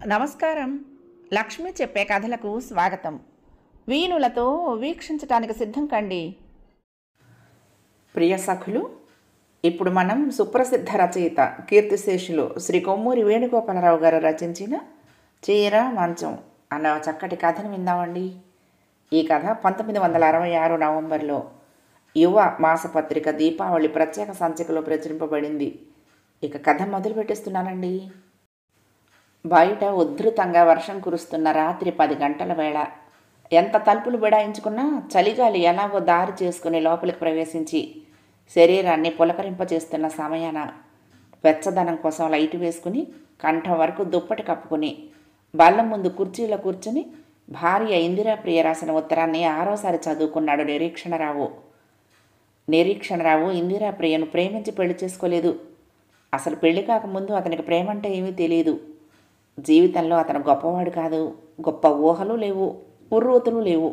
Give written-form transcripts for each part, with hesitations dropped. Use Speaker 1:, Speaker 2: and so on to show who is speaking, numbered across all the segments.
Speaker 1: నమస్కారం. లక్ష్మి చెప్పే కథలకు స్వాగతం. వీణులతో వీక్షించటానికి సిద్ధం కండి. ప్రియ సఖులు, ఇప్పుడు మనం సుప్రసిద్ధ రచయిత కీర్తిశేషులు శ్రీ కొమ్మూరి వేణుగోపాలరావు గారు రచించిన చీర మంచం అన్న చక్కటి కథను విందామండి. ఈ కథ 1966 నవంబర్లో యువ మాసపత్రిక దీపావళి ప్రత్యేక సంచికలో ప్రచురింపబడింది. ఇక కథ మొదలు పెట్టేస్తున్నానండి. బయట ఉధృతంగా వర్షం కురుస్తున్న రాత్రి 10 గంటల వేళ. ఎంత తలుపులు బిడాయించుకున్నా చలిగాలి ఎలాగో దారి చేసుకుని లోపలికి ప్రవేశించి శరీరాన్ని పులకరింపచేస్తున్న సమయాన వెచ్చదనం కోసం లైటు వేసుకుని కంఠం వరకు దుప్పటి కప్పుకుని బల్ల ముందు కుర్చీలో కూర్చుని భార్య ఇందిరాప్రియ రాసిన ఉత్తరాన్ని 6వసారి చదువుకున్నాడు నిరీక్షణరావు ఇందిరాప్రియను ప్రేమించి పెళ్లి చేసుకోలేదు. అసలు పెళ్లి కాకముందు అతనికి ప్రేమంటే ఏమీ తెలియదు. జీవితంలో అతను గొప్పవాడు కాదు. గొప్ప ఊహలు లేవు, ఉర్రూతులు లేవు.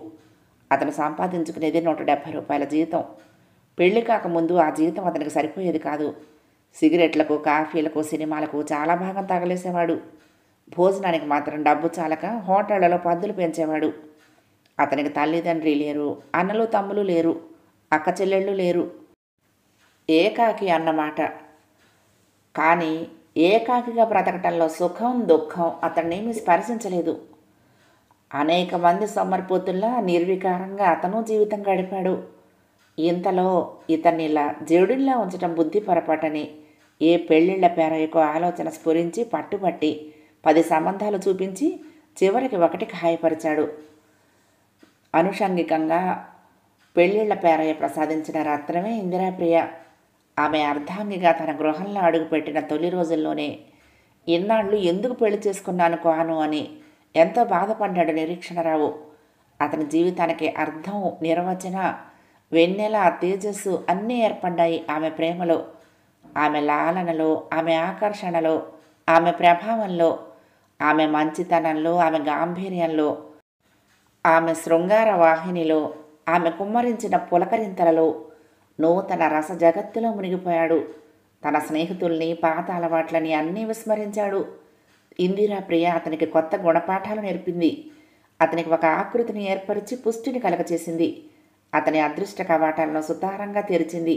Speaker 1: అతను సంపాదించుకునేది 170 రూపాయల జీతం. పెళ్లి కాకముందు ఆ జీతం అతనికి సరిపోయేది కాదు. సిగరెట్లకు, కాఫీలకు, సినిమాలకు చాలా భాగం తగలేసేవాడు. భోజనానికి మాత్రం డబ్బు చాలక హోటళ్లలో పద్దులు పెంచేవాడు. అతనికి తల్లిదండ్రి లేరు, అన్నలు తమ్ములు లేరు, అక్క చెల్లెళ్ళు లేరు. ఏకాకి అన్నమాట. కానీ ఏకాకిగా బ్రతకటంలో సుఖం దుఃఖం అతన్నేమీ స్పర్శించలేదు. అనేక మంది సోమరిపోతుల్లా నిర్వికారంగా అతను జీవితం గడిపాడు. ఇంతలో ఇతన్నిలా జడుల్లా ఉంచటం బుద్ధి పొరపాటని ఏ పెళ్ళిళ్ళ పేరయ్యకో ఆలోచన స్ఫురించి పట్టుబట్టి 10 సంబంధాలు చూపించి చివరికి ఒకటి ఖాయపరిచాడు. అనుషంగికంగా పెళ్ళిళ్ళ పేరయ్య ప్రసాదించిన రత్నమే ఇందిరాప్రియ. ఆమె అర్ధాంగిగా తన గృహంలో అడుగుపెట్టిన తొలి రోజుల్లోనే ఇన్నాళ్ళు ఎందుకు పెళ్లి చేసుకున్నాను కాను అని ఎంతో బాధపడ్డాడు నిరీక్షణరావు. అతని జీవితానికి అర్థం, నిర్వచన, వెన్నెల, తేజస్సు అన్నీ ఏర్పడ్డాయి ఆమె ప్రేమలో, ఆమె లాలనలో, ఆమె ఆకర్షణలో, ఆమె ప్రభావంలో, ఆమె మంచితనంలో, ఆమె గాంభీర్యంలో, ఆమె శృంగార వాహినిలో, ఆమె కుమ్మరించిన పులకరింతలలో, నూతన రస జగత్తులో మునిగిపోయాడు. తన స్నేహితుల్ని, పాత అలవాట్లని అన్నీ విస్మరించాడు. ఇందిరాప్రియ అతనికి కొత్త గుణపాఠాలు నేర్పింది. అతనికి ఒక ఆకృతిని ఏర్పరిచి పుష్టిని కలగచేసింది. అతని అదృష్ట కవాటాలను సుతారంగా తెరిచింది.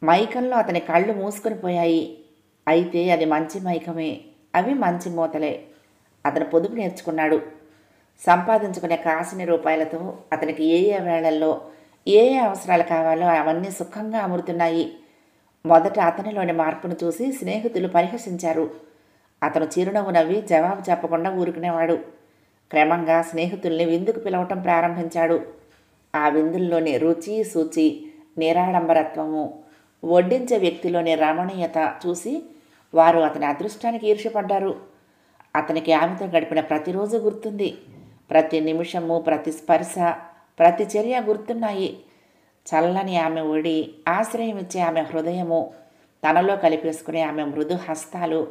Speaker 1: మైకంలో అతని కళ్ళు మూసుకొని పోయాయి. అయితే అది మంచి మైకమే, అవి మంచి మూతలే. అతను పొదుపు నేర్చుకున్నాడు. సంపాదించుకునే కాసిని రూపాయలతో అతనికి ఏ వేళల్లో ఏ అవసరాలు కావాలో అవన్నీ సుఖంగా అమరుతున్నాయి. మొదట అతనిలోని మార్పును చూసి స్నేహితులు పరిహసించారు. అతను చిరునవ్వు నవ్వి జవాబు చెప్పకుండా ఊరుకునేవాడు. క్రమంగా స్నేహితుల్ని విందుకు పిలవటం ప్రారంభించాడు. ఆ విందుల్లోని రుచి, శుచి, నిరాడంబరత్వము, వడ్డించే వ్యక్తిలోని రమణీయత చూసి వారు అతని అదృష్టానికి ఈర్ష్యపడ్డారు. అతనికి ఆమెతో గడిపిన ప్రతిరోజు గుర్తుంది. ప్రతి నిమిషము, ప్రతి స్పర్శ, ప్రతి చర్య గుర్తున్నాయి. చల్లని ఆమె ఒడి, ఆశ్రయం ఇచ్చే ఆమె హృదయము, తనలో కలిపేసుకునే ఆమె మృదు హస్తాలు,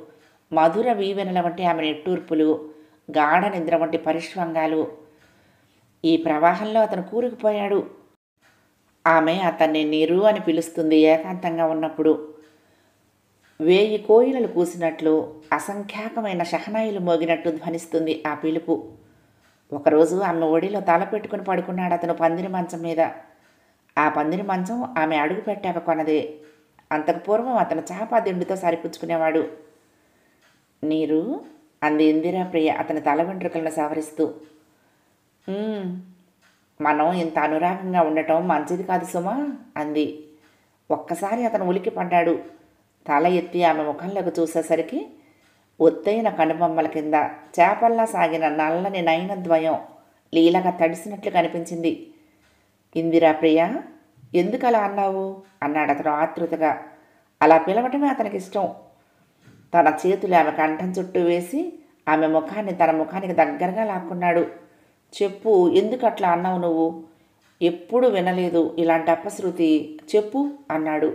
Speaker 1: మధుర వీవెనల వంటి ఆమె నిట్టూర్పులు, గాఢ నిద్ర వంటి పరిష్వంగాలు. ఈ ప్రవాహంలో అతను కూరుకుపోయాడు. ఆమె అతన్ని నీరు అని పిలుస్తుంది ఏకాంతంగా ఉన్నప్పుడు. 1000 కోయిలలు కూసినట్లు, అసంఖ్యాకమైన షహనాయిలు మోగినట్టు ధ్వనిస్తుంది ఆ పిలుపు. ఒకరోజు ఆమె ఒడిలో తల పెట్టుకుని పడుకున్నాడు అతను పందిరి మంచం మీద. ఆ పందిరి మంచం ఆమె అడుగు పెట్టాక కొన్నదే. అంతకు పూర్వం అతను చాప దిండుతో సరిపుచ్చుకునేవాడు. నీరు అంది ఇందిరాప్రియ అతని తల వెంట్రుకలను సవరిస్తూ. మనం ఇంత అనురాగంగా ఉండటం మంచిది కాదు సుమా అంది. ఒక్కసారి అతను ఉలికి పడ్డాడు. తల ఎత్తి ఆమె ముఖంలోకి చూసేసరికి ఒత్తైన కనుబొమ్మల కింద చేపల్లా సాగిన నల్లని నయనద్వయం లీలగా తడిసినట్లు కనిపించింది. ఇందిరాప్రియ, ఎందుకు అలా అన్నావు అన్నాడు అతను ఆతృతగా. అలా పిలవటమే అతనికి ఇష్టం. తన చేతులు ఆమె కంఠం చుట్టూ వేసి ఆమె ముఖాన్ని తన ముఖానికి దగ్గరగా లాక్కున్నాడు. చెప్పు, ఎందుకు అట్లా అన్నావు నువ్వు? ఎప్పుడు వినలేదు ఇలాంటి అపశృతి, చెప్పు అన్నాడు.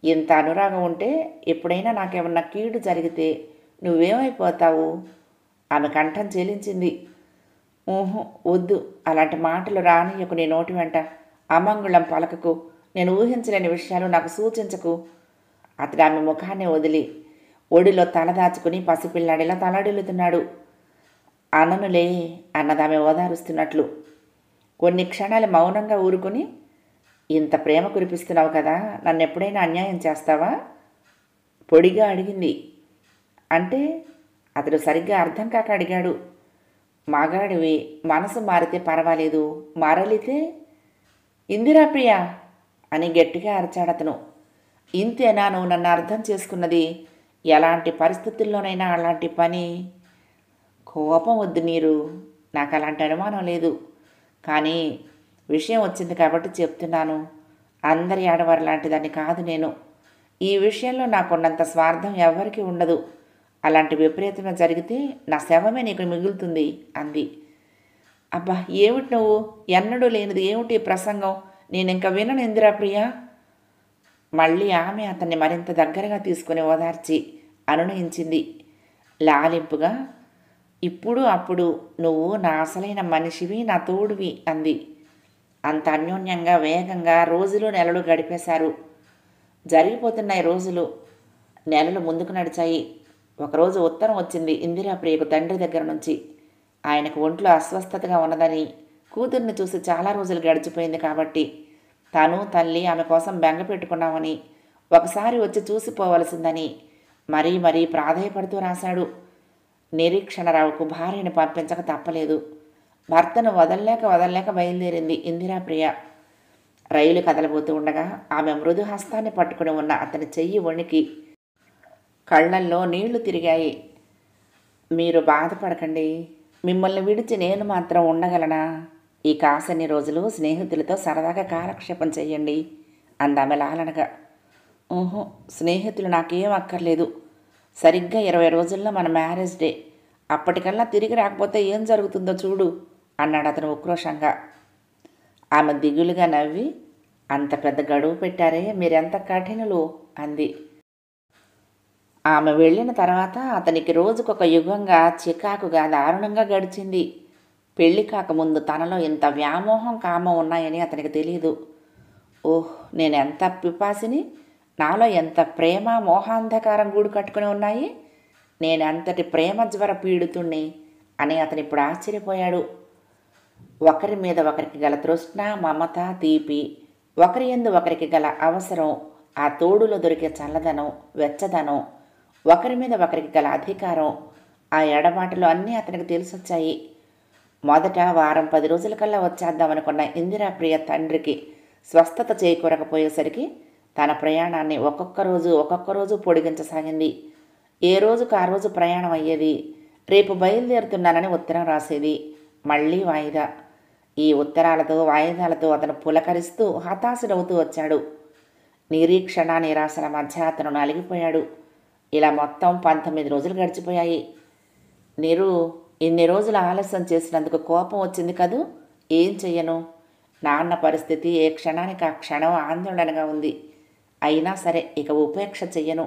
Speaker 1: ఇంత అనురాగం ఉంటే ఎప్పుడైనా నాకేమన్నా కీడు జరిగితే నువ్వేమైపోతావు? ఆమె కంఠం చెలించింది. వద్దు, అలాంటి మాటలు రానియకు నీ నోటి వెంట. అమంగుళం పలకకు. నేను ఊహించలేని విషయాలు నాకు సూచించకు. అతడు ఆమె ముఖాన్ని వదిలి ఒడిలో తల దాచుకుని పసిపిల్లాడిలా తలాడిల్లుతున్నాడు. అననులే అన్నదామె ఓదారుస్తున్నట్లు. కొన్ని క్షణాలు మౌనంగా ఊరుకుని, ఇంత ప్రేమ కురిపిస్తున్నావు కదా, నన్నెప్పుడైనా అన్యాయం చేస్తావా పొడిగా అడిగింది. అంటే అతడు సరిగ్గా అర్థం కాక అడిగాడు. మగాడివి, మనసు మారితే పర్వాలేదు, మారలితే ఇందిరాప్రియ అని గట్టిగా అరిచాడతను. ఇంతేనా నువ్వు నన్ను అర్థం చేసుకున్నది? ఎలాంటి పరిస్థితుల్లోనైనా అలాంటి పని? కోపం వద్దు నీరు, నాకు అలాంటి అనుమానం లేదు. కానీ విషయం వచ్చింది కాబట్టి చెప్తున్నాను. అందరి ఆడవారు లాంటిదాన్ని కాదు నేను. ఈ విషయంలో నాకున్నంత స్వార్థం ఎవరికీ ఉండదు. అలాంటి విపరీతమే జరిగితే నా శవమే నీకు మిగులుతుంది అంది. అబ్బా, ఏమిటి నువ్వు? ఎన్నడూ లేనిది ఏమిటి ప్రసంగం? నేను ఇంకా వినను ఇందిరాప్రియ. మళ్ళీ ఆమె అతన్ని మరింత దగ్గరగా తీసుకుని ఓదార్చి అనునయించింది లాలింపుగా. ఇప్పుడు అప్పుడు నువ్వు నా అసలైన మనిషివి, నా తోడువి అంది. అంత అన్యోన్యంగా వేగంగా రోజులు నెలలు గడిపేశారు. జరిగిపోతున్నాయి రోజులు, నెలలు ముందుకు నడిచాయి. ఒకరోజు ఉత్తరం వచ్చింది ఇందిరాప్రియకు తండ్రి దగ్గర నుంచి. ఆయనకు ఒంట్లో అస్వస్థతగా ఉన్నదని, కూతుర్ని చూసి చాలా రోజులు గడిచిపోయింది కాబట్టి తాను తల్లి ఆమె కోసం బెంగ పెట్టుకున్నామని, ఒకసారి వచ్చి చూసిపోవలసిందని మరీ మరీ ప్రాధేయపడుతూ రాశాడు. నిరీక్షణరావుకు భార్యను పంపించక తప్పలేదు. భర్తను వదల్లేక బయలుదేరింది ఇందిరాప్రియ. రైలు కదలబోతూ ఉండగా ఆమె మృదు హస్తాన్ని పట్టుకుని ఉన్న అతని చెయ్యి వణికి కళ్ళల్లో నీళ్లు తిరిగాయి. మీరు బాధపడకండి, మిమ్మల్ని విడిచి నేను మాత్రం ఉండగలనా? ఈ కాసన్ని రోజులు స్నేహితులతో సరదాగా కాలక్షేపం చెయ్యండి అందామె లాలనగా. ఓహో, స్నేహితులు నాకేం అక్కర్లేదు. సరిగ్గా 20 రోజుల్లో మన మ్యారేజ్ డే. అప్పటికల్లా తిరిగి రాకపోతే ఏం జరుగుతుందో చూడు అన్నాడు అతను ఉక్రోషంగా. ఆమె దిగులుగా నవ్వి, అంత పెద్ద గడువు పెట్టారే, మీరెంత కఠినులు అంది. ఆమె వెళ్ళిన తర్వాత అతనికి రోజుకొక యుగంగా చికాకుగా దారుణంగా గడిచింది. పెళ్లి కాకముందు తనలో ఇంత వ్యామోహం కామం ఉన్నాయని అతనికి తెలియదు. ఓహ్, నేనెంత పిపాసిని, నాలో ఎంత ప్రేమ మోహాంధకారం గూడు కట్టుకుని ఉన్నాయి, నేనెంతటి ప్రేమ జ్వర పీడుతుణ్ణి అని అతను ఇప్పుడు ఆశ్చర్యపోయాడు. ఒకరి మీద ఒకరికి గల తృష్ణ, మమత, తీపి, ఒకరి యందు ఒకరికి గల అవసరం, ఆ తోడులో దొరికే చల్లదనం, వెచ్చదనం, ఒకరి మీద ఒకరికి గల అధికారం, ఆ ఎడబాటులో అన్నీ అతనికి తెలిసొచ్చాయి. మొదట వారం 10 రోజులకల్లా వచ్చేద్దామనుకున్న ఇందిరాప్రియ తండ్రికి స్వస్థత చేకూరకపోయేసరికి తన ప్రయాణాన్ని ఒక్కొక్క రోజు పొడిగించసాగింది. ఏ రోజుకు ఆ రోజు ప్రయాణం అయ్యేది. రేపు బయలుదేరుతున్నానని ఉత్తరం రాసేది. మళ్ళీ వాయిదా. ఈ ఉత్తరాలతో వాయిదాలతో అతను పులకరిస్తూ హతాశుడవుతూ వచ్చాడు. నిరీక్షణ నిరాశల మధ్య అతను నలిగిపోయాడు. ఇలా మొత్తం 19 రోజులు గడిచిపోయాయి. ఇన్ని రోజులు ఆలస్యం చేసినందుకు కోపం వచ్చింది కదూ. ఏం చెయ్యను? నాన్న పరిస్థితి ఏ క్షణానికి ఆ క్షణం ఆందోళనగా ఉంది. అయినా సరే ఇక ఉపేక్ష చెయ్యను.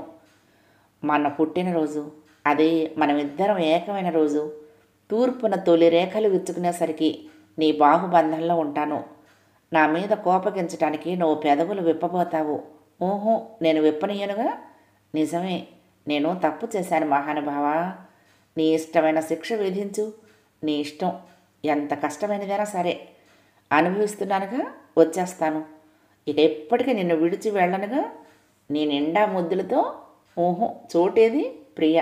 Speaker 1: మన పుట్టినరోజు, అదే మనమిద్దరం ఏకమైన రోజు, తూర్పున తొలి రేఖలు విచ్చుకునేసరికి నీ బాహుబంధంలో ఉంటాను. నా మీద కోపగించటానికి నువ్వు పెదవులు విప్పబోతావు. ఓహో, నేను విప్పనీయనుగా. నిజమే, నేను తప్పు చేశాను మహానుభావా. నీ ఇష్టమైన శిక్ష విధించు. నీ ఇష్టం, ఎంత కష్టమైనదైనా సరే అనుభవిస్తున్నానుగా. వచ్చేస్తాను. ఇక ఎప్పటికీ నిన్ను విడిచి వెళ్ళనుగా. నీ నిండా ముద్దులతో. ఓహో, చోటేది ప్రియ.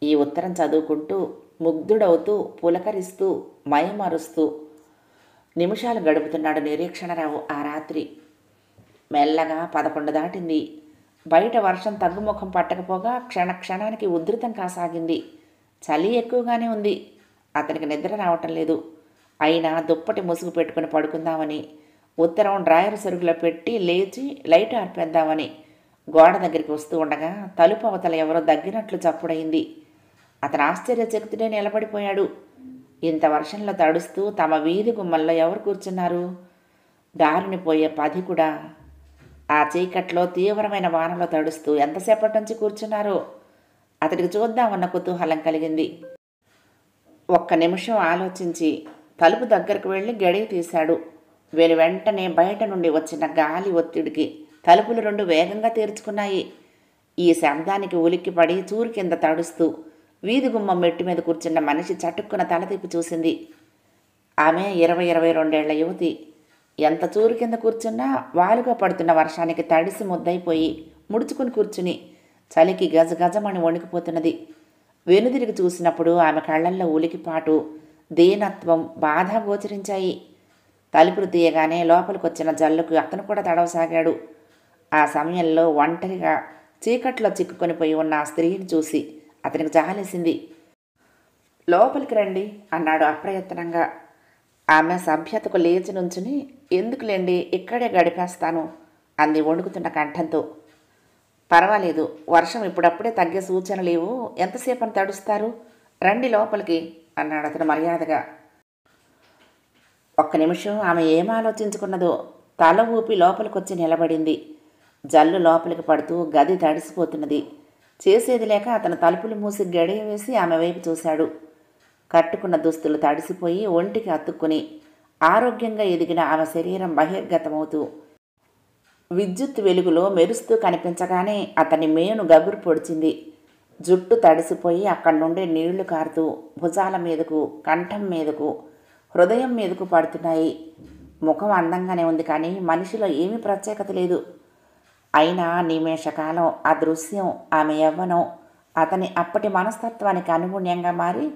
Speaker 1: ఈ ఉత్తరం చదువుకుంటూ ముగ్ధుడవుతూ పులకరిస్తూ మయమరుస్తూ నిమిషాలు గడుపుతున్నాడు నిరీక్షణరావు ఆ రాత్రి. మెల్లగా 11 దాటింది. బయట వర్షం తగ్గుముఖం పట్టకపోగా క్షణానికి ఉధృతం కాసాగింది. చలి ఎక్కువగానే ఉంది. అతనికి నిద్ర రావటం లేదు. అయినా దుప్పటి ముసుగు పెట్టుకుని పడుకుందామని, ఉత్తరం డ్రాయర్ సరుగులో పెట్టి లేచి లైట్ ఆర్పేద్దామని గోడ దగ్గరికి వస్తూ ఉండగా తలుపు అవతల ఎవరో దగ్గినట్లు చప్పుడైంది. అతను ఆశ్చర్యచకితుడే నిలబడిపోయాడు. ఇంత వర్షంలో తడుస్తూ తమ వీధి గుమ్మల్లో ఎవరు కూర్చున్నారు? దారిని పోయే పథికుడా? ఆ చీకట్లో తీవ్రమైన వానలో తడుస్తూ ఎంతసేపటి నుంచి కూర్చున్నారో అతడికి చూద్దామన్న కుతూహలం కలిగింది. ఒక్క నిమిషం ఆలోచించి తలుపు దగ్గరకు వెళ్ళి గడియ తీశాడు. వెంటనే బయట నుండి వచ్చిన గాలి ఒత్తిడికి తలుపులు 2 వేగంగా తెరుచుకున్నాయి. ఈ శబ్దానికి ఉలిక్కిపడి చూరు కింద తడుస్తూ వీధి గుమ్మం మెట్టు మీద కూర్చున్న మనిషి చటుక్కున తల తిప్పి చూసింది. ఆమె 22 యువతి. ఎంత చూరు కింద కూర్చున్నా వాలుగా పడుతున్న వర్షానికి తడిసి ముద్దయిపోయి ముడుచుకుని కూర్చుని చలికి గజగజమని వణికిపోతున్నది. వెనుదిరిగి చూసినప్పుడు ఆమె కళ్ళల్లో ఉలికిపాటు, దీనత్వం, బాధ గోచరించాయి. తలుపులు తీయగానే లోపలికొచ్చిన జల్లుకు అతను కూడా తడవసాగాడు. ఆ సమయంలో ఒంటరిగా చీకట్లో చిక్కుకొనిపోయి ఉన్న ఆ స్త్రీని చూసి అతనికి జాలేసింది. లోపలికి రండి అన్నాడు అప్రయత్నంగా. ఆమె సభ్యతకు లేచి నుంచుని, ఎందుకులేండి, ఇక్కడే గడిపేస్తాను అంది వణుకుతున్న కంఠంతో. పర్వాలేదు, వర్షం ఇప్పుడప్పుడే తగ్గే సూచన లేవు, ఎంతసేపని తడుస్తారు, రండి లోపలికి అన్నాడు అతను మర్యాదగా. ఒక్క నిమిషం ఆమె ఏం ఆలోచించుకున్నదో తల ఊపి లోపలికొచ్చి నిలబడింది. జల్లు లోపలికి పడుతూ గది తడిసిపోతున్నది. చేసేది లేక అతను తలుపులు మూసి గడియ వేసి ఆమె వైపు చూశాడు. కట్టుకున్న దుస్తులు తడిసిపోయి ఒంటికి అతుక్కుని ఆరోగ్యంగా ఎదిగిన ఆమె శరీరం బహిర్గతమవుతూ విద్యుత్ వెలుగులో మెరుస్తూ కనిపించగానే అతని మేను గగురు పొడిచింది. జుట్టు తడిసిపోయి అక్కడి నుండి నీళ్లు కారుతూ భుజాల మీదకు, కంఠం మీదకు, హృదయం మీదకు పడుతున్నాయి. ముఖం అందంగానే ఉంది, కానీ మనిషిలో ఏమీ ప్రత్యేకత లేదు. అయినా నిమేషకాలం ఆ దృశ్యం, ఆమె యవ్వనం అతని అప్పటి మనస్తత్వానికి అనుగుణ్యంగా మారి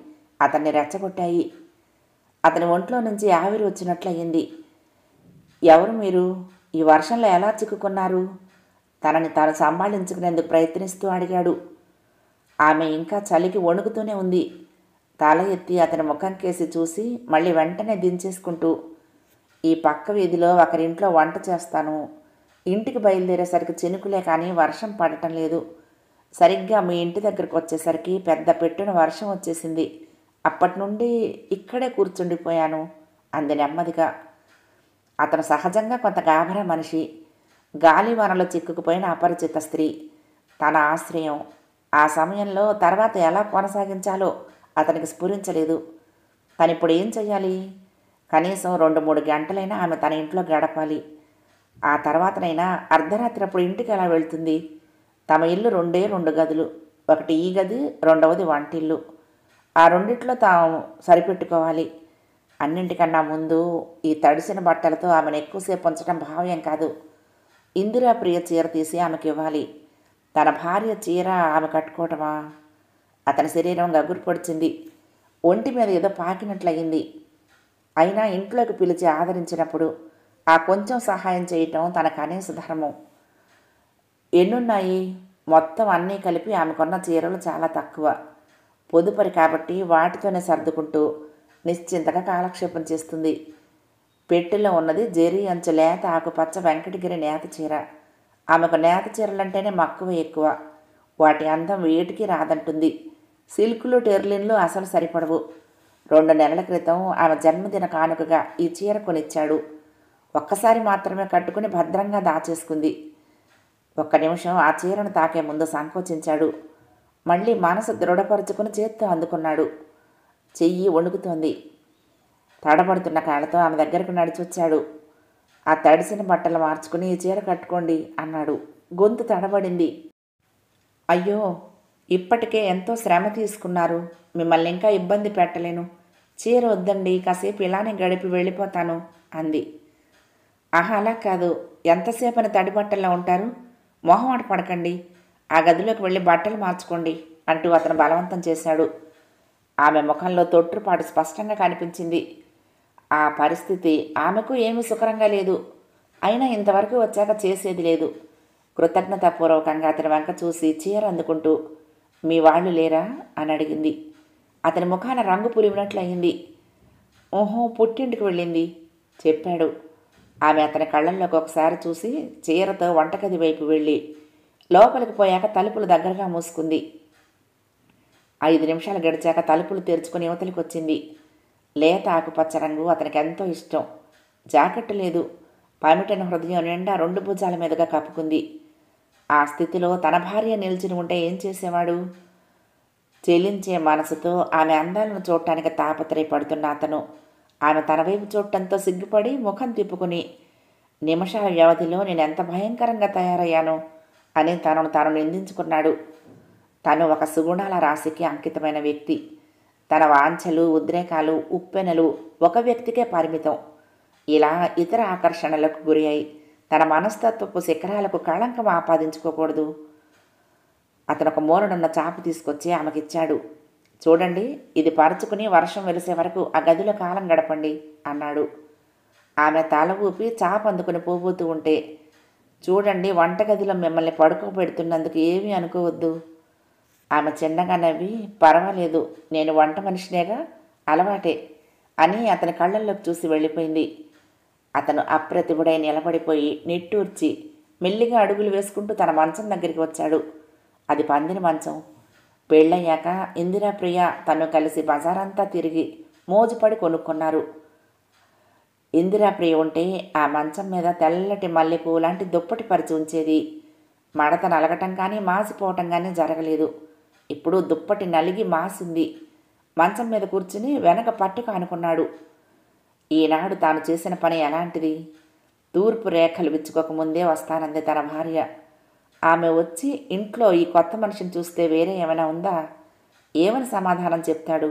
Speaker 1: అతన్ని రెచ్చగొట్టాయి. అతని ఒంట్లో నుంచి ఆవిరి వచ్చినట్లయింది. ఎవరు మీరు? ఈ వర్షంలో ఎలా చిక్కుకున్నారు? తనని తాను సంభాళించుకునేందుకు ప్రయత్నిస్తూ అడిగాడు. ఆమె ఇంకా చలికి వణుకుతూనే ఉంది. తల ఎత్తి అతని ముఖం కేసి చూసి మళ్ళీ వెంటనే దించేసుకుంటూ, ఈ పక్క వీధిలో ఒకరింట్లో వంట చేస్తాను. ఇంటికి బయలుదేరేసరికి చినుకులే కానీ వర్షం పడటం లేదు. సరిగ్గా మీ ఇంటి దగ్గరకు వచ్చేసరికి పెద్ద పెట్టున వర్షం వచ్చేసింది. అప్పటి నుండి ఇక్కడే కూర్చుండిపోయాను అంది నెమ్మదిగా. అతను సహజంగా కొంత గాభరా మనిషి. గాలివానలో చిక్కుకుపోయిన అపరిచిత స్త్రీ తన ఆశ్రయం. ఆ సమయంలో తర్వాత ఎలా కొనసాగించాలో అతనికి స్ఫురించలేదు. తనిప్పుడు ఏం చెయ్యాలి? కనీసం 2-3 గంటలైనా ఆమె తన ఇంట్లో గడపాలి. ఆ తర్వాతనైనా అర్ధరాత్రి అప్పుడు ఇంటికి ఎలా వెళ్తుంది? తమ ఇల్లు 2 గదులు. ఒకటి ఈ గది, రెండవది వంటిల్లు. ఆ రెండిట్లో తాము సరిపెట్టుకోవాలి. అన్నింటికన్నా ముందు ఈ తడిసిన బట్టలతో ఆమెను ఎక్కువసేపు ఉంచడం భావ్యం కాదు. ఇందిరా ప్రియ చీర తీసి ఆమెకి ఇవ్వాలి. తన భార్య చీర ఆమె కట్టుకోవటమా? అతని శరీరం గగురు పొడిచింది. ఒంటి మీద ఏదో పాకినట్లయింది. అయినా ఇంట్లోకి పిలిచి ఆదరించినప్పుడు ఆ కొంచెం సహాయం చేయటం తన కనీస ధర్మం. ఎన్నున్నాయి? మొత్తం అన్నీ కలిపి ఆమెకున్న చీరలు చాలా తక్కువ. పొదుపరి కాబట్టి వాటితోనే సర్దుకుంటూ నిశ్చింతగా కాలక్షేపం చేస్తుంది. పెట్టెలో ఉన్నది జెరీ అంచు లేత ఆకుపచ్చ వెంకటగిరి నేత చీర. ఆమెకు నేత చీరలంటేనే మక్కువ ఎక్కువ. వాటి అందం వేటికి రాదంటుంది. సిల్కులు, టెర్లిన్లు అసలు సరిపడవు. 2 నెలల క్రితం ఆమె జన్మదిన కానుకగా ఈ చీర కొనిచ్చాడు. ఒక్కసారి మాత్రమే కట్టుకుని భద్రంగా దాచేసుకుంది. ఒక్క నిమిషం ఆ చీరను తాకే ముందు సంకోచించాడు. మళ్ళీ మనసు దృఢపరుచుకుని చేత్తో అందుకున్నాడు. చెయ్యి వణుకుతోంది. తడబడుతున్న కాళ్ళతో ఆమె దగ్గరకు నడిచొచ్చాడు. ఆ తడిసిన బట్టలు మార్చుకుని ఈ చీర కట్టుకోండి అన్నాడు. గొంతు తడబడింది. అయ్యో, ఇప్పటికే ఎంతో శ్రమ తీసుకున్నారు. మిమ్మల్ని ఇంకా ఇబ్బంది పెట్టలేను. చీర వద్దండి, కాసేపు ఇలానే గడిపి వెళ్ళిపోతాను అంది. ఆహా, అలా కాదు. ఎంతసేపని తడి బట్టల్లో ఉంటారు? మొహమాట పడకండి. ఆ గదిలోకి వెళ్ళి బట్టలు మార్చుకోండి అంటూ అతను బలవంతం చేశాడు. ఆమె ముఖంలో తొట్టుపాటు స్పష్టంగా కనిపించింది. ఆ పరిస్థితి ఆమెకు ఏమీ సుఖరంగా లేదు. అయినా ఇంతవరకు వచ్చాక చేసేది లేదు. కృతజ్ఞతాపూర్వకంగా అతని వంక చూసి చీర అందుకుంటూ, మీ వాళ్ళు లేరా అని అడిగింది. అతని ముఖాన రంగు పులిమినట్లయింది. ఓహో, పుట్టింటికి వెళ్ళింది చెప్పాడు. ఆమె అతని కళ్ళల్లోకి ఒకసారి చూసి చీరతో వంటగది వైపు వెళ్ళి లోపలికి పోయాక తలుపులు దగ్గరగా మూసుకుంది. 5 నిమిషాలు గడిచాక తలుపులు తెరుచుకుని యువతలికి వచ్చింది. లేత ఆకుపచ్చ రంగు అతనికి ఎంతో ఇష్టం. జాకెట్టు లేదు. పమిటను హృదయం నిండా 2 భుజాల మీదుగా కప్పుకుంది. ఆ స్థితిలో తన భార్య నిలిచిన ఉంటే ఏం చేసేవాడు? చెలించే మనసుతో ఆమె అందాలను చూడటానికి తాపత్రయపడుతున్న అతను ఆమె తన వైపు చూడటంతో సిగ్గుపడి ముఖం తిప్పుకుని, నిమిషాల వ్యవధిలో నేనెంత భయంకరంగా తయారయ్యాను, అని తనను తాను నిందించుకున్నాడు. తను ఒక సుగుణాల రాశికి అంకితమైన వ్యక్తి. తన వాంఛలు, ఉద్రేకాలు, ఉప్పెనలు ఒక వ్యక్తికే పరిమితం. ఇలా ఇతర ఆకర్షణలకు గురి అయి తన మనస్తత్వపు శిఖరాలకు కళంకం ఆపాదించుకోకూడదు. అతను ఒక మూలనున్న చాపు తీసుకొచ్చి ఆమెకిచ్చాడు. చూడండి, ఇది పరుచుకుని వర్షం వెలిసే వరకు ఆ గదిలో కాలం గడపండి అన్నాడు. ఆమె తల ఊపి చాప అందుకుని పోబోతూ ఉంటే, చూడండి, వంటగదిలో మిమ్మల్ని పడుకోబెడుతున్నందుకు ఏమీ అనుకోవద్దు. ఆమె చిన్నగా నవ్వి, పర్వాలేదు, నేను వంట మనిషినేగా, అలవాటే అని అతని కళ్ళల్లోకి చూసి వెళ్ళిపోయింది. అతను అప్రతిభుడై నిలబడిపోయి నిట్టూర్చి మెల్లిగా అడుగులు వేసుకుంటూ తన మంచం దగ్గరికి వచ్చాడు. అది పందిరి మంచం. పెళ్ళయ్యాక ఇందిరాప్రియ తను కలిసి బజారంతా తిరిగి మోజుపడి కొనుక్కున్నారు. ఇందిరాప్రియ ఉంటే ఆ మంచం మీద తెల్లటి మల్లెపూ లాంటి దుప్పటి పరిచి ఉంచేది. మడత నలగటం కానీ మాసిపోవటం కానీ జరగలేదు. ఇప్పుడు దుప్పటి నలిగి మాసింది. మంచం మీద కూర్చుని వెనక పట్టుకు అనుకున్నాడు. ఈనాడు తాను చేసిన పని ఎలాంటిది? తూర్పు రేఖలు విచ్చుకోకముందే వస్తానంది తన భార్య. ఆమె వచ్చి ఇంట్లో ఈ కొత్త మనిషిని చూస్తే వేరే ఏమైనా ఉందా? ఏమని సమాధానం చెప్తాడు?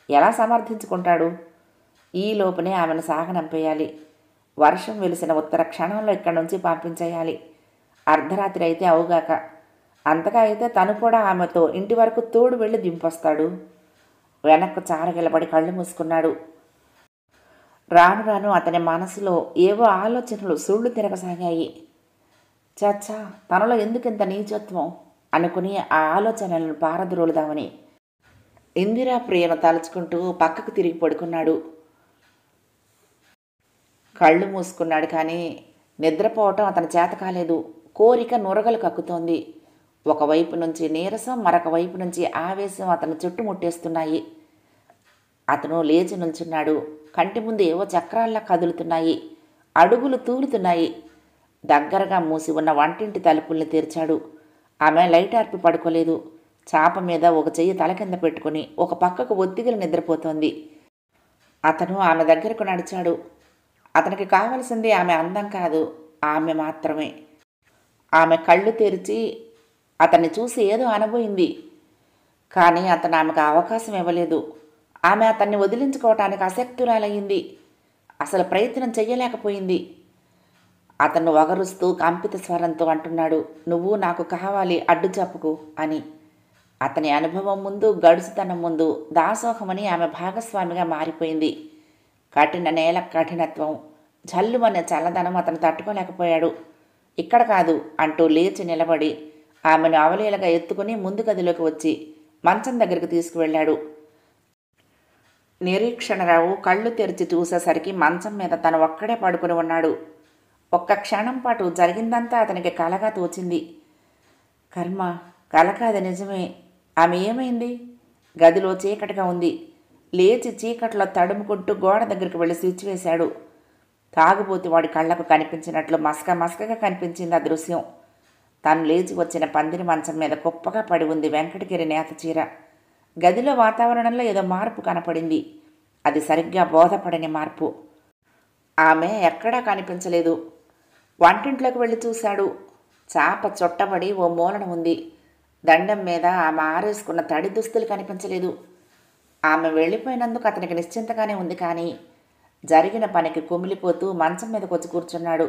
Speaker 1: ఎలా సమర్థించుకుంటాడు? ఈ లోపునే ఆమెను సాగనంపేయాలి. వర్షం వెలిసిన ఉత్తర క్షణంలో ఇక్కడి నుంచి పంపించేయాలి. అర్ధరాత్రి అయితే అవుగాక. అంతగా అయితే తను కూడా ఆమెతో ఇంటి వరకు తోడు వెళ్ళి దింపొస్తాడు. వెనక్కు చారగిలబడి కళ్ళు మూసుకున్నాడు. రాను రాను అతని మనసులో ఏవో ఆలోచనలు సుళ్ళు తిరగసాగాయి. చచ్చా, తనలో ఎందుకింత నీచత్వం అనుకుని ఆ ఆలోచనలను పారద్రోలుదామని ఇందిరాప్రియను తలుచుకుంటూ పక్కకు తిరిగి పడుకున్నాడు. కళ్ళు మూసుకున్నాడు, కానీ నిద్రపోవటం అతని చేత కాలేదు. కోరిక నురగలు కక్కుతోంది. ఒకవైపు నుంచి నీరసం, మరొక వైపు నుంచి ఆవేశం అతను చుట్టుముట్టేస్తున్నాయి. అతను లేచి నిల్చున్నాడు. కంటి ముందు ఏవో చక్రాల్లా కదులుతున్నాయి. అడుగులు తూలుతున్నాయి. దగ్గరగా మూసి ఉన్న వంటింటి తలుపుల్ని తెరిచాడు. ఆమె లైట్ ఆర్పి పడుకోలేదు. చాప మీద ఒక చెయ్యి తల కింద పెట్టుకుని ఒక పక్కకు ఒత్తిగిలి నిద్రపోతోంది. అతను ఆమె దగ్గరకు నడిచాడు. అతనికి కావలసింది ఆమె అందం కాదు, ఆమె మాత్రమే. ఆమె కళ్ళు తెరిచి అతన్ని చూసి ఏదో అనబోయింది. కానీ అతను ఆమెకు అవకాశం ఇవ్వలేదు. ఆమె అతన్ని వదిలించుకోవటానికి అశక్తురాలయ్యింది. అసలు ప్రయత్నం చెయ్యలేకపోయింది. అతను వగరుస్తూ కంపిత స్వరంతో అంటున్నాడు, నువ్వు నాకు కావాలి, అడ్డు చెప్పుకు అని. అతని అనుభవం ముందు, గడుసుతనం ముందు దాసోహమని ఆమె భాగస్వామిగా మారిపోయింది. కఠిన నేల కఠినత్వం, జల్లుమనే చల్లదనం అతను తట్టుకోలేకపోయాడు. ఇక్కడ కాదు అంటూ లేచి నిలబడి ఆమెను అవలీలగా ఎత్తుకుని ముందు గదిలోకి వచ్చి మంచం దగ్గరికి తీసుకువెళ్ళాడు. నిరీక్షణరావు కళ్ళు తెరిచి చూసేసరికి మంచం మీద తను ఒక్కడే పడుకుని ఉన్నాడు. ఒక్క క్షణం పాటు జరిగిందంతా అతనికి కలగా తోచింది. కర్మ, కల కాదు, నిజమే. ఆమె ఏమైంది? గదిలో చీకటిగా ఉంది. లేచి చీకట్లో తడుముకుంటూ గోడ దగ్గరికి వెళ్ళి స్విచ్ వేశాడు. తాగుబోతు వాడి కళ్లకు కనిపించినట్లు మసకగా కనిపించింది ఆ దృశ్యం. తను లేచి వచ్చిన పందిరి మంచం మీద కుప్పగా పడి ఉంది వెంకటగిరి నేత చీర. గదిలో వాతావరణంలో ఏదో మార్పు కనపడింది. అది సరిగ్గా బోధపడని మార్పు. ఆమె ఎక్కడా కనిపించలేదు. వంటింట్లోకి వెళ్ళి చూశాడు. చాప చుట్టబడి ఓ మూలన ఉంది. దండం మీద ఆమె ఆరేసుకున్న తడి దుస్తులు కనిపించలేదు. ఆమె వెళ్ళిపోయినందుకు అతనికి నిశ్చింతగానే ఉంది, కానీ జరిగిన పనికి కుమిలిపోతూ మంచం మీదకి వచ్చి కూర్చున్నాడు.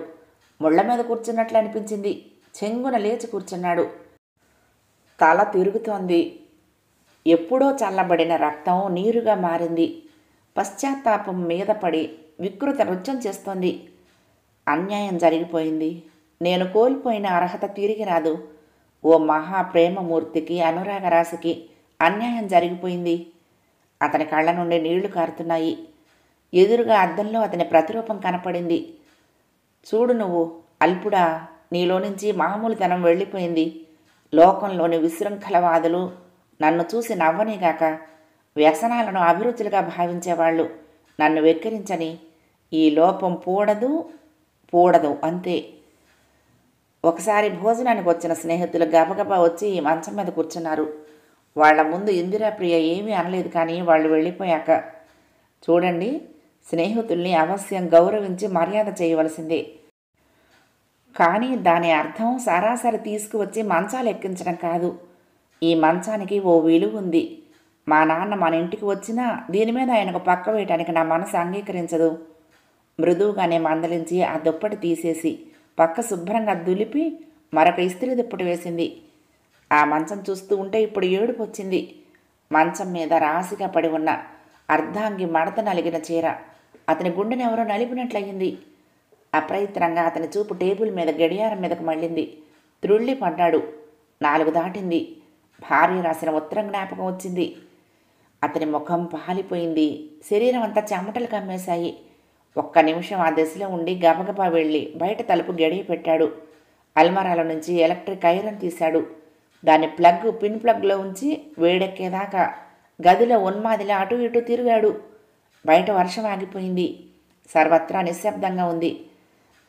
Speaker 1: ముళ్ల మీద కూర్చున్నట్లు అనిపించింది. చెంగున లేచి కూర్చున్నాడు. తల తిరుగుతోంది. ఎప్పుడో చల్లబడిన రక్తం నీరుగా మారింది. పశ్చాత్తాపం మీద పడి వికృత నృత్యం చేస్తోంది. అన్యాయం జరిగిపోయింది. నేను కోల్పోయిన అర్హత తిరిగి రాదు. ఓ మహాప్రేమమూర్తికి, అనురాగ రాశికి అన్యాయం జరిగిపోయింది. అతని కళ్ళ నుండి నీళ్లు కారుతున్నాయి. ఎదురుగా అద్దంలో అతని ప్రతిరూపం కనపడింది. చూడు నువ్వు, అల్పుడా, నీలో నుంచి మామూలుతనం వెళ్ళిపోయింది. లోకంలోని విశృంఖలవాదులు నన్ను చూసి నవ్వనిగాక వ్యసనాలను అభిరుచులుగా భావించేవాళ్ళు నన్ను వెక్కిరించని. ఈ లోపం పూడదు అంతే. ఒకసారి భోజనానికి వచ్చిన స్నేహితులు గబగబా వచ్చి ఈ మంచం మీద కూర్చున్నారు. వాళ్ల ముందు ఇందిరాప్రియ ఏమీ అనలేదు, కానీ వాళ్ళు వెళ్ళిపోయాక, చూడండి, స్నేహితుల్ని అవశ్యం గౌరవించి మర్యాద చేయవలసిందే. కానీ దాని అర్థం సరాసరి తీసుకువచ్చి మంచాలు ఎక్కించడం కాదు. ఈ మంచానికి ఓ విలువ ఉంది. మా నాన్న మన ఇంటికి వచ్చినా దీని మీద ఆయనకు పక్క వేయటానికి నా మనసు అంగీకరించదు. మృదువుగానే మందలించి ఆ దుప్పటి తీసేసి పక్క శుభ్రంగా దులిపి మరొక ఇస్త్రీ దుప్పటి వేసింది. ఆ మంచం చూస్తూ ఉంటే ఇప్పుడు ఏడుపు వచ్చింది. మంచం మీద రాశిగా పడి ఉన్న అర్ధాంగి మడత నలిగిన చీర అతని గుండెని ఎవరో నలిపినట్లయింది. అప్రయత్నంగా అతని చూపు టేబుల్ మీద గడియారం మీదకు మళ్ళింది. త్రుళ్ళి పడ్డాడు. 4 దాటింది. భార్య రాసిన ఉత్తరం జ్ఞాపకం వచ్చింది. అతని ముఖం పాలిపోయింది. శరీరం అంతా చెమటలు కమ్మేశాయి. ఒక్క నిమిషం ఆ దశలో ఉండి గబగబా వెళ్ళి బయట తలుపు గడియ పెట్టాడు. అల్మరాల నుంచి ఎలక్ట్రిక్ ఐరన్ తీశాడు. దాని పిన్ ప్లగ్లో ఉంచి వేడెక్కేదాకా గదిలో ఉన్మాదిలా అటు ఇటు తిరిగాడు. బయట వర్షం ఆగిపోయింది. సర్వత్రా నిశ్శబ్దంగా ఉంది.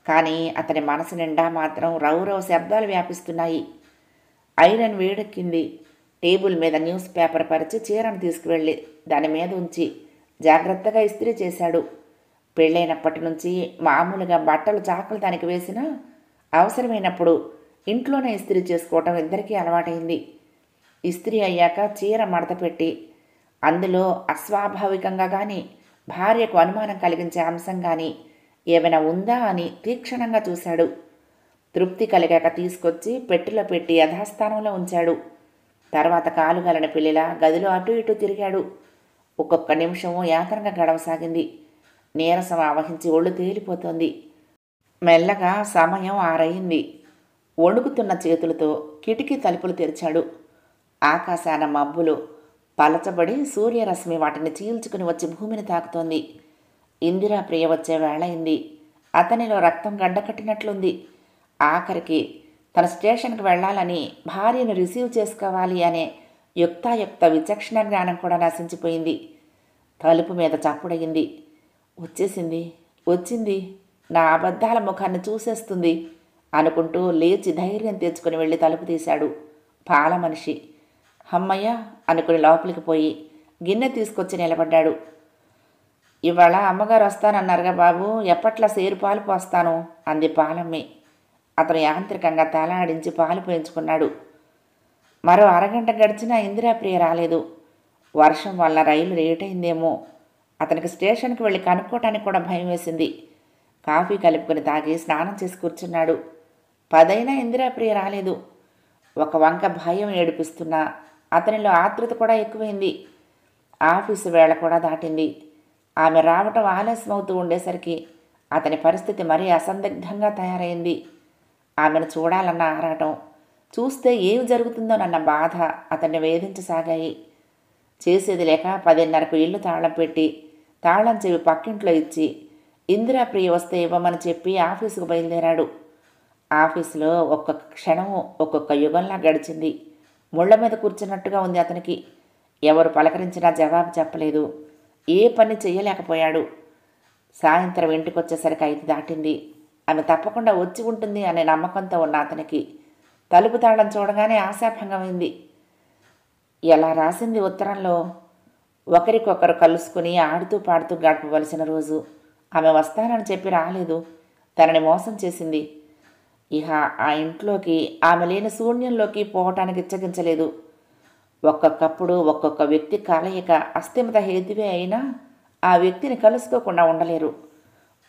Speaker 1: కానీ అతని మనసు నిండా మాత్రం రౌరవ శబ్దాలు వ్యాపిస్తున్నాయి. ఐరన్ వేడెక్కింది. టేబుల్ మీద న్యూస్ పేపర్ పరిచి చీరను తీసుకువెళ్ళి దాని మీద ఉంచి జాగ్రత్తగా ఇస్త్రీ చేశాడు. పెళ్ళైనప్పటి నుంచి మామూలుగా బట్టలు చాకలు దానికి వేసినా అవసరమైనప్పుడు ఇంట్లోనే ఇస్త్రీ చేసుకోవటం ఇద్దరికీ అలవాటైంది. ఇస్త్రీ అయ్యాక చీర మడత పెట్టి అందులో అస్వాభావికంగా కానీ భార్యకు అనుమానం కలిగించే అంశం కానీ ఏమైనా ఉందా అని తీక్షణంగా చూశాడు. తృప్తి కలిగాక తీసుకొచ్చి పెట్టెలో పెట్టి యథాస్థానంలో ఉంచాడు. తర్వాత కాలుగలన పిల్లిలా గదిలో అటు ఇటు తిరిగాడు. ఒక్కొక్క నిమిషము యాతనగా గడవసాగింది. నీరసం ఆవహించి ఒళ్ళు తేలిపోతోంది. మెల్లగా సమయం 6 అయింది. వణుకుతున్న చేతులతో కిటికీ తలుపులు తెరిచాడు. ఆకాశాన మబ్బులు పలచబడి సూర్యరశ్మి వాటిని చీల్చుకుని వచ్చి భూమిని తాకుతోంది. ఇందిరా ప్రియ వచ్చే వేళయింది. అతనిలో రక్తం గడ్డకట్టినట్లుంది. ఆఖరికి తన స్టేషన్కి వెళ్ళాలని భార్యను రిసీవ్ చేసుకోవాలి అనే యుక్తాయుక్త విచక్షణ జ్ఞానం కూడా నశించిపోయింది. తలుపు మీద చప్పుడయింది. వచ్చింది, నా అబద్ధాల ముఖాన్ని చూసేస్తుంది అనుకుంటూ లేచి ధైర్యం తెచ్చుకుని వెళ్ళి తలుపు తీశాడు. పాల మనిషి. అమ్మయ్య అనుకుని లోపలికి పోయి గిన్నె తీసుకొచ్చి నిలబడ్డాడు. ఇవాళ అమ్మగారు వస్తానన్నారుగా బాబు, ఎప్పట్లా సేరు పాలు పోస్తాను అంది పాలమ్మి. అతను యాంత్రికంగా తల ఆడించి పాలు పోయించుకున్నాడు. మరో అరగంట గడిచినా ఇందిరాప్రియ రాలేదు. వర్షం వల్ల రైలు లేటైందేమో. అతనికి స్టేషన్కి వెళ్ళి కనుక్కోవటానికి కూడా భయం వేసింది. కాఫీ కలుపుకొని తాగి స్నానం చేసి కూర్చున్నాడు. 10 అయినా ఇందిరాప్రియ రాలేదు. ఒక వంక భయం ఏడిపిస్తున్నా అతనిలో ఆతృత కూడా ఎక్కువైంది. ఆఫీసు వేళ కూడా దాటింది. ఆమె రావటం ఆలస్యమవుతూ ఉండేసరికి అతని పరిస్థితి మరీ అసందిగ్ధంగా తయారైంది. ఆమెను చూడాలన్న ఆరాటం, చూస్తే ఏమి జరుగుతుందోనన్న బాధ అతన్ని వేధించసాగాయి. చేసేది లేక 10:30కు ఇల్లు తాళం పెట్టి తాళం చెవి పక్కింట్లో ఇచ్చి ఇందిరాప్రియ వస్తే ఇవ్వమని చెప్పి ఆఫీసుకు బయలుదేరాడు. ఆఫీసులో ఒక్కొక్క క్షణము ఒక్కొక్క యుగంలా గడిచింది. ముళ్ల మీద కూర్చున్నట్టుగా ఉంది అతనికి. ఎవరు పలకరించినా జవాబు చెప్పలేదు. ఏ పని చెయ్యలేకపోయాడు. సాయంత్రం ఇంటికొచ్చేసరికి 5 దాటింది. ఆమె తప్పకుండా వచ్చి ఉంటుంది అనే నమ్మకంతో ఉన్న అతనికి తలుపు తాళం చూడగానే ఆశాభంగమైంది. ఎలా రాసింది ఉత్తరంలో, ఒకరికొకరు కలుసుకుని ఆడుతూ పాడుతూ గడపవలసిన రోజు. ఆమె వస్తానని చెప్పి రాలేదు. తనని మోసం చేసింది. ఇహ ఆ ఇంట్లోకి ఆమె లేని శూన్యంలోకి పోవటానికి ఇచ్చగించలేదు. ఒక్కొక్కప్పుడు ఒక్కొక్క వ్యక్తి కలయిక అస్థిమత హేతువే అయినా ఆ వ్యక్తిని కలుసుకోకుండా ఉండలేరు.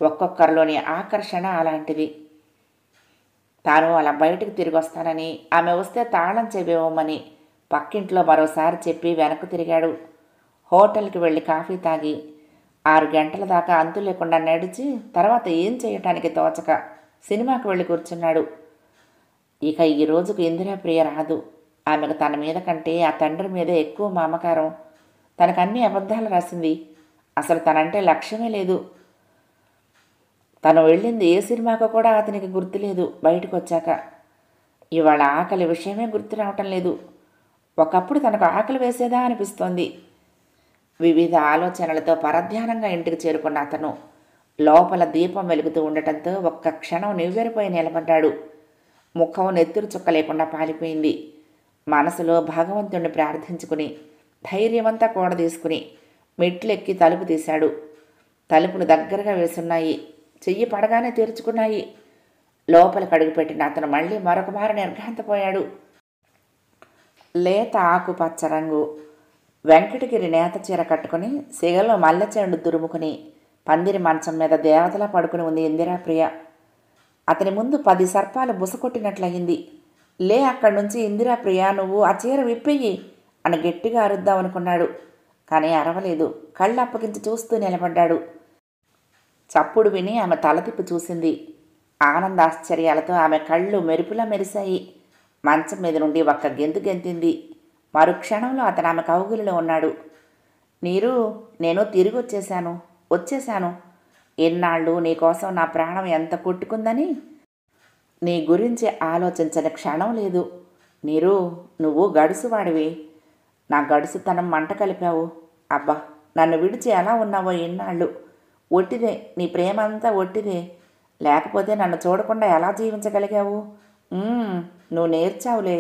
Speaker 1: ఒక్కొక్కరిలోని ఆకర్షణ అలాంటిది. తాను అలా బయటకు తిరిగి వస్తానని, ఆమె వస్తే తాళం చెవివ్వమని పక్కింట్లో మరోసారి చెప్పి వెనక్కు తిరిగాడు. హోటల్కి వెళ్ళి కాఫీ తాగి 6 గంటల దాకా అంతు లేకుండా నడిచి తర్వాత ఏం చేయటానికి తోచక సినిమాకు వెళ్ళి కూర్చున్నాడు. ఇక ఈ రోజుకు ఇందిరాప్రియ రాదు. ఆమెకు తన మీద కంటే ఆ తండ్రి మీద ఎక్కువ మమకారం. తనకు అన్ని అబద్ధాలు రాసింది. అసలు తనంటే లక్ష్యమే లేదు. తను వెళ్ళింది ఏ సినిమాకు కూడా అతనికి గుర్తులేదు. బయటకు వచ్చాక ఇవాళ ఆకలి విషయమే గుర్తు రావటం లేదు. ఒకప్పుడు తనకు ఆకలి వేసేదా అనిపిస్తోంది. వివిధ ఆలోచనలతో పరధ్యానంగా ఇంటికి చేరుకున్న అతను లోపల దీపం వెలుగుతూ ఉండటంతో ఒక్క క్షణం నివ్వెరపోయి నిలబడ్డాడు. ముఖం నెత్తురు చుక్క లేకుండా పాలిపోయింది. మనసులో భగవంతుణ్ణి ప్రార్థించుకుని ధైర్యమంతా కూడ తీసుకుని మెట్లెక్కి తలుపు తీశాడు. తలుపులు దగ్గరగా వేసున్నాయి. చెయ్యి పడగానే తెరుచుకున్నాయి. లోపలికి అడుగుపెట్టిన అతను మళ్ళీ మరొక మారు నిర్ఘాంతపోయాడు. లేత ఆకుపచ్చ రంగు వెంకటగిరి నేత చీర కట్టుకుని సిగలో మల్లెచెండు దురుముకుని పందిరి మంచం మీద దేవతలా పడుకుని ఉంది ఇందిరాప్రియ. అతని ముందు 10 సర్పాలు బుసకొట్టినట్లయింది. లే అక్కడి నుంచి ఇందిరాప్రియ, నువ్వు ఆ చీర విప్పెయ్యి అని గట్టిగా అరుద్దామనుకున్నాడు. కానీ అరవలేదు. కళ్ళు అప్పగించి చూస్తూ నిలబడ్డాడు. చప్పుడు విని ఆమె తల తిప్పి చూసింది. ఆనందాశ్చర్యాలతో ఆమె కళ్ళు మెరుపులా మెరిశాయి. మంచం మీద నుండి ఒక్క గెంతు గెంతింది. మరుక్షణంలో అతను ఆమె కౌగిలిలో ఉన్నాడు. నీరు, నేను తిరిగి వచ్చేశాను. ఎన్నాళ్ళు నీకోసం నా ప్రాణం ఎంత కొట్టుకుందని నీ గురించి ఆలోచించని క్షణం లేదు. నీరు, నువ్వు గడుసువాడివి. నా గడుసుతనం మంట కలిపావు. అబ్బా, నన్ను విడిచి ఎలా ఉన్నావో ఎన్నాళ్ళు. ఒట్టిదే, నీ ప్రేమంతా ఒట్టిదే. లేకపోతే నన్ను చూడకుండా ఎలా జీవించగలిగావు? నువ్వు నేర్చావులే.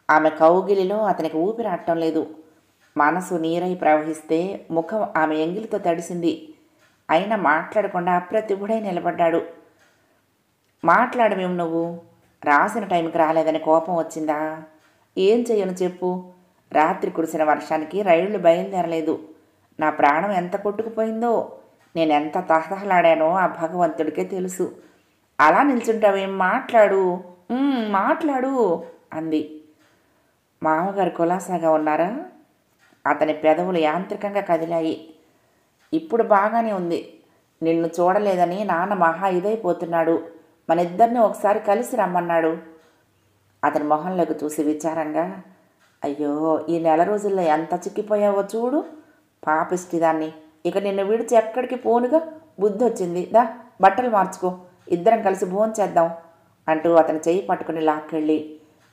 Speaker 1: ఆమె కౌగిలిలో అతనికి ఊపిరాడటం లేదు. మనసు నీరై ప్రవహిస్తే ముఖం ఆమె ఎంగిలితో తడిసింది. అయినా మాట్లాడకుండా అప్రతిభుడై నిలబడ్డాడు. మాట్లాడమేం నువ్వు? రాసిన టైంకి రాలేదని కోపం వచ్చిందా? ఏం చెయ్యను చెప్పు. రాత్రి కురిసిన వర్షానికి రైళ్లు బయలుదేరలేదు. నా ప్రాణం ఎంత కొట్టుకుపోయిందో, నేనెంత తహతహలాడానో ఆ భగవంతుడికే తెలుసు. అలా నిల్చుంటావేం? మాట్లాడు అంది. మామగారు కులాసాగా ఉన్నారా? అతని పెదవులు యాంత్రికంగా కదిలాయి. ఇప్పుడు బాగానే ఉంది. నిన్ను చూడలేదని నాన్న మహా ఇదైపోతున్నాడు. మనిద్దరిని ఒకసారి కలిసి రమ్మన్నాడు. అతని మొహంలోకి చూసి విచారంగా, అయ్యో, ఈ నెల రోజుల్లో ఎంత చిక్కిపోయావో చూడు. పాపిష్టిదాన్ని. ఇక నిన్ను విడిచి ఎక్కడికి పోనుగా. బుద్ధి వచ్చింది. దా, బట్టలు మార్చుకో, ఇద్దరం కలిసి భోంచేద్దాం అంటూ అతని చెయ్యి పట్టుకుని లాక్కెళ్ళి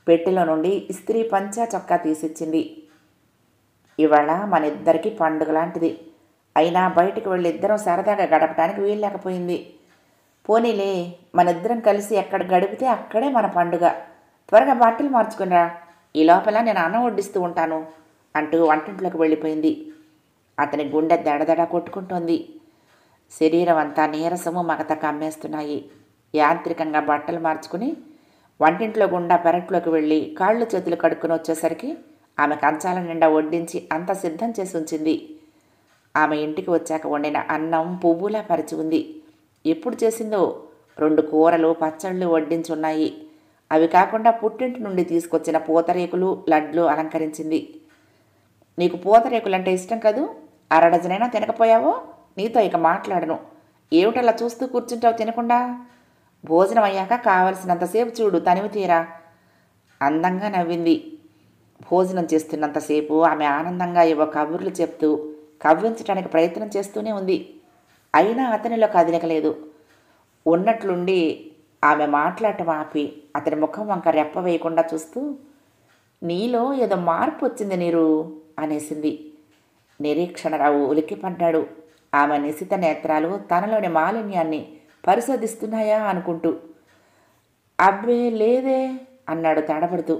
Speaker 1: పెట్టెలో నుండి ఇస్త్రీ పంచా చొక్కా తీసిచ్చింది. ఇవాళ మన ఇద్దరికీ పండుగ లాంటిది. అయినా బయటికి వెళ్ళి ఇద్దరం సరదాగా గడపడానికి వీల్లేకపోయింది. పోనీలే, మనిద్దరం కలిసి ఎక్కడ గడిపితే అక్కడే మన పండుగ. త్వరగా బట్టలు మార్చుకునిరా. ఈ లోపల నేను అన్నం వడ్డిస్తూ ఉంటాను అంటూ వంటింట్లోకి వెళ్ళిపోయింది. అతని గుండె దడదడ కొట్టుకుంటోంది. శరీరం అంతా నీరసము మగత కమ్మేస్తున్నాయి. యాంత్రికంగా బట్టలు మార్చుకుని వంటింట్లో గుండా పెరట్లోకి వెళ్ళి కాళ్ళు చేతులు కడుక్కుని వచ్చేసరికి ఆమె కంచాల నిండా వడ్డించి అంత సిద్ధం చేసి ఉంచింది. ఆమె ఇంటికి వచ్చాక వండిన అన్నం పువ్వులా పరిచి ఉంది. ఎప్పుడు చేసిందో 2 కూరలు, పచ్చళ్ళు వడ్డించున్నాయి. అవి కాకుండా పుట్టింటి నుండి తీసుకొచ్చిన పూతరేకులు, లడ్లు అలంకరించింది. నీకు పూతరేకులంటే ఇష్టం కదూ? అరడజనైనా తినకపోయావో? నీతో ఇక మాట్లాడను. ఏమిటలా చూస్తూ కూర్చుంటావు తినకుండా? భోజనం అయ్యాక కావలసినంతసేపు చూడు, తనివి తీరా. అందంగా నవ్వింది. భోజనం చేస్తున్నంతసేపు ఆమె ఆనందంగా ఏవో కబుర్లు చెప్తూ కవ్వించడానికి ప్రయత్నం చేస్తూనే ఉంది. అయినా అతనిలో కదలిక లేదు. ఉన్నట్లుండి ఆమె మాట్లాడటం ఆపి అతని ముఖం వంక రెప్ప వేయకుండా చూస్తూ, నీలో ఏదో మార్పు వచ్చింది నీరు అనేసింది. నిరీక్షణరావు ఉలిక్కిపడ్డాడు. ఆమె నిశిత నేత్రాలు తనలోని మాలిన్యాన్ని పరిశోధిస్తున్నాయా అనుకుంటూ. అబ్బే లేదే అన్నాడు తడబడుతూ.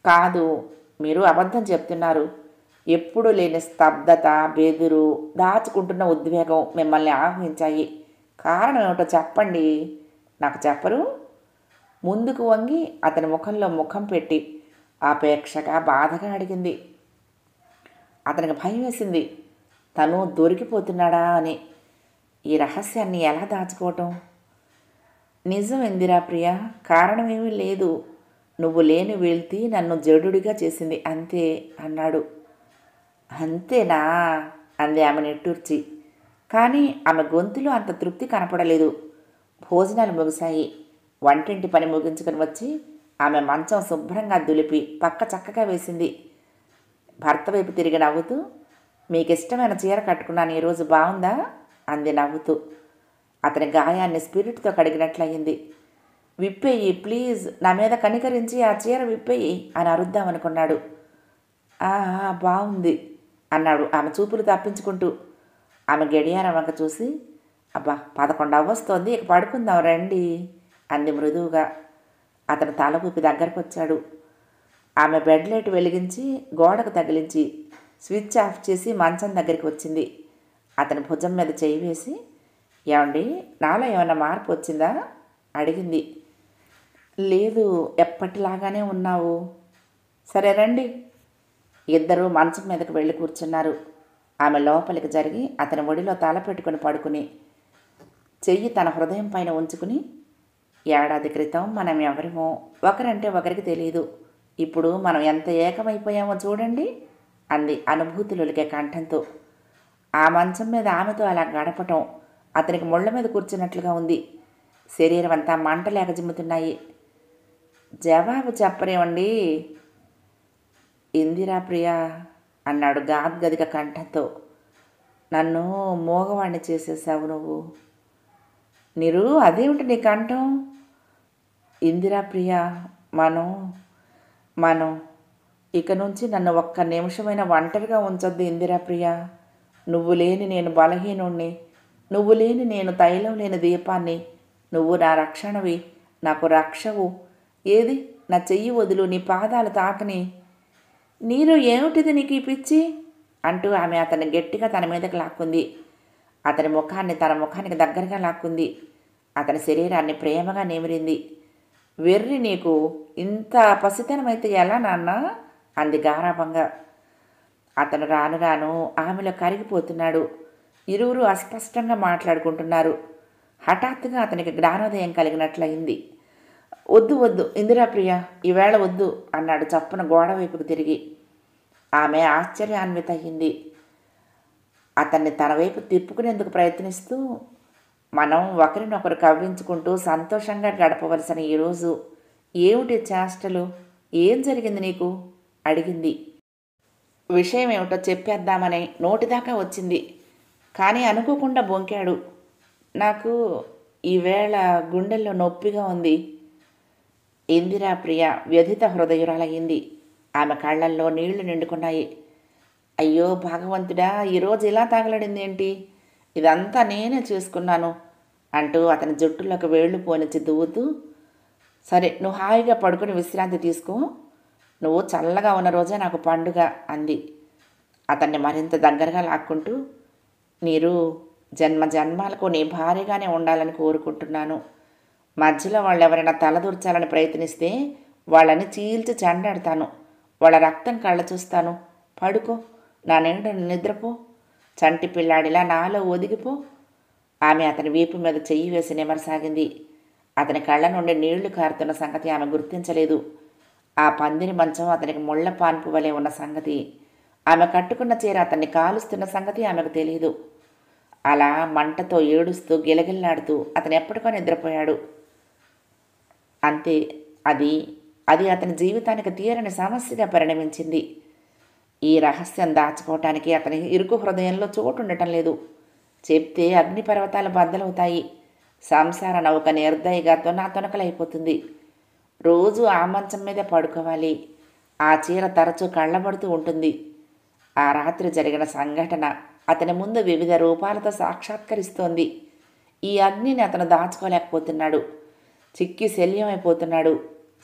Speaker 1: కాదు, మీరు అబద్ధం చెప్తున్నారు. ఎప్పుడూ లేని స్తబ్దత, బెదురు, దాచుకుంటున్న ఉద్వేగం మిమ్మల్ని ఆహ్వానించాయి. కారణం ఏమిటో చెప్పండి. నాకు చెప్పరు? ముందుకు వంగి అతని ముఖంలో ముఖం పెట్టి ఆపేక్షగా బాధగా అడిగింది. అతనికి భయం వేసింది. తను దొరికిపోతున్నాడా అని. ఈ రహస్యాన్ని ఎలా దాచుకోవటం? నిజం ఇందిరాప్రియ, కారణమేమీ లేదు. నువ్వు లేని వెళ్తి నన్ను జడుడిగా చేసింది అంతే అన్నాడు. అంతేనా అంది ఆమె నిట్టూర్చి. కానీ ఆమె గొంతులో అంత తృప్తి కనపడలేదు. భోజనాలు ముగిశాయి. వంటింటి పని ముగించుకొని వచ్చి ఆమె మంచం శుభ్రంగా దులిపి పక్క చక్కగా వేసింది. భర్త వైపు తిరిగి నవ్వుతూ, మీకిష్టమైన చీర కట్టుకున్నాను, ఈరోజు బాగుందా అంది నవ్వుతూ. అతని గాయాన్ని స్పిరిట్తో కడిగినట్లయింది. విప్పేయి ప్లీజ్, నా మీద కనికరించి ఆ చీర విప్పేయి అని అరుద్దామనుకున్నాడు. బాగుంది అన్నాడు ఆమె చూపులు తప్పించుకుంటూ. ఆమె గడియారం వంక చూసి, అబ్బా 11 అవ్వస్తోంది, ఇక పడుకుందాం రండి అంది మృదువుగా. అతను తల ఊపి దగ్గరకు వచ్చాడు. ఆమె బెడ్ లైట్ వెలిగించి గోడకు తగిలించి స్విచ్ ఆఫ్ చేసి మంచం దగ్గరికి వచ్చింది. అతని భుజం మీద చేయి వేసి, ఏమండి, నాలో ఏమైనా మార్పు వచ్చిందా అడిగింది. లేదు, ఎప్పటిలాగానే ఉన్నావు. సరే రండి. ఇద్దరూ మంచం మీదకు వెళ్ళి కూర్చున్నారు. ఆమె లోపలికి జరిగి అతని ఒడిలో తల పెట్టుకుని పడుకుని చెయ్యి తన హృదయం పైన ఉంచుకుని, ఏడాది క్రితం మనం ఎవరిమో ఒకరంటే ఒకరికి తెలియదు, ఇప్పుడు మనం ఎంత ఏకమైపోయామో చూడండి అంది అనుభూతులొలికే కంఠంతో. ఆ మంచం మీద ఆమెతో అలా గడపటం అతనికి ముళ్ళ మీద కూర్చున్నట్లుగా ఉంది. శరీరం అంతా మంటలేక జిమ్ముతున్నాయి. జవాబు చెప్పరేమండి ఇందిరా ప్రియ అన్నాడు గాద్గదిక కంఠంతో. నన్ను మోగవాణ్ణి చేసేసావు నువ్వు. నీరు అదేమిటి నీ కంఠం? ఇందిరా ప్రియ, మనం ఇక నుంచి నన్ను ఒక్క నిమిషమైన ఒంటరిగా ఉంచొద్దు ఇందిరా ప్రియ. నువ్వు లేని నేను బలహీనుణ్ణి, నువ్వు లేని నేను తైలం లేని దీపాన్ని, నువ్వు నా రక్షణవి, నాకు రక్షవు. ఏది నా చెయ్యి వదులు, నీ పాదాలు తాకని. నీరు ఏమిటిది నీకు ఈ పిచ్చి అంటూ ఆమె అతన్ని గట్టిగా తన మీదకి లాక్కుంది. అతని ముఖాన్ని తన ముఖానికి దగ్గరగా లాక్కుంది. అతని శరీరాన్ని ప్రేమగా నిమిరింది. వెర్రి నీకు, ఇంత పసితనమైతే ఎలా నాన్న అంది గారాభంగా. అతను రాను రాను ఆమెలో కరిగిపోతున్నాడు. ఇరువురు అస్పష్టంగా మాట్లాడుకుంటున్నారు. హఠాత్తుగా అతనికి జ్ఞానోదయం కలిగినట్లయింది. వద్దు వద్దు ఇందిరాప్రియ, ఈవేళ వద్దు అన్నాడు చప్పున గోడ వైపుకు తిరిగి. ఆమె ఆశ్చర్యాన్విత అయింది. అతన్ని తన వైపు తిప్పుకునేందుకు ప్రయత్నిస్తూ, మనం ఒకరినొకరు కవ్వించుకుంటూ సంతోషంగా గడపవలసిన ఈరోజు ఏమిటి చేష్టలు? ఏం జరిగింది నీకు అడిగింది. విషయం ఏమిటో చెప్పేద్దామని నోటిదాకా వచ్చింది. కానీ అనుకోకుండా బొంకాడు. నాకు ఈవేళ గుండెల్లో నొప్పిగా ఉంది. ఇందిరాప్రియ వ్యధిత హృదయురాలయ్యింది. ఆమె కళ్ళల్లో నీళ్లు నిండుకున్నాయి. అయ్యో భగవంతుడా, ఈరోజు ఇలా తగలడింది ఏంటి? ఇదంతా నేనే చేసుకున్నాను అంటూ అతని జుట్టులోకి వేళ్లు పోనిచ్చి దువ్వుతూ, సరే నువ్వు హాయిగా పడుకుని విశ్రాంతి తీసుకో, నువ్వు చల్లగా ఉన్న రోజే నాకు పండుగ అంది అతన్ని మరింత దగ్గరగా లాక్కుంటూ. నీరు, జన్మ జన్మాలకు నీ భార్యగానే ఉండాలని కోరుకుంటున్నాను. మధ్యలో వాళ్ళు ఎవరైనా తలదూర్చాలని ప్రయత్నిస్తే వాళ్ళని చీల్చి చెండాడతాను. వాళ్ళ రక్తం కళ్ళ చూస్తాను. పడుకో, నా నీడను నిద్రపో, చంటి పిల్లాడిలా నాలో ఒదిగిపో. ఆమె అతని వీపు మీద చెయ్యి వేసి నిమరసాగింది. అతని కళ్ళ నుండి నీళ్లు కారుతున్న సంగతి ఆమె గుర్తించలేదు. ఆ పందిరి మంచం అతనికి ముళ్ల పాన్పు వలె ఉన్న సంగతి, ఆమె కట్టుకున్న చీర అతన్ని కాలుస్తున్న సంగతి ఆమెకు తెలియదు. అలా మంటతో ఏడుస్తూ గిలగిల్లాడుతూ అతను ఎప్పటికో నిద్రపోయాడు. అంతే, అది అతని జీవితానికి తీరని సమస్యగా పరిణమించింది. ఈ రహస్యం దాచుకోవటానికి అతని ఇరుకు హృదయంలో చోటు ఉండటం లేదు. చెప్తే అగ్నిపర్వతాలు బద్దలవుతాయి. సంసార నౌక నిర్దయగా తొనకలైపోతుంది. రోజు ఆ మంచం మీదే పడుకోవాలి. ఆ చీర తరచూ కళ్ళబడుతూ ఉంటుంది. ఆ రాత్రి జరిగిన సంఘటన అతని ముందు వివిధ రూపాలతో సాక్షాత్కరిస్తోంది. ఈ అగ్నిని అతను దాచుకోలేకపోతున్నాడు. చిక్కి శల్యమైపోతున్నాడు.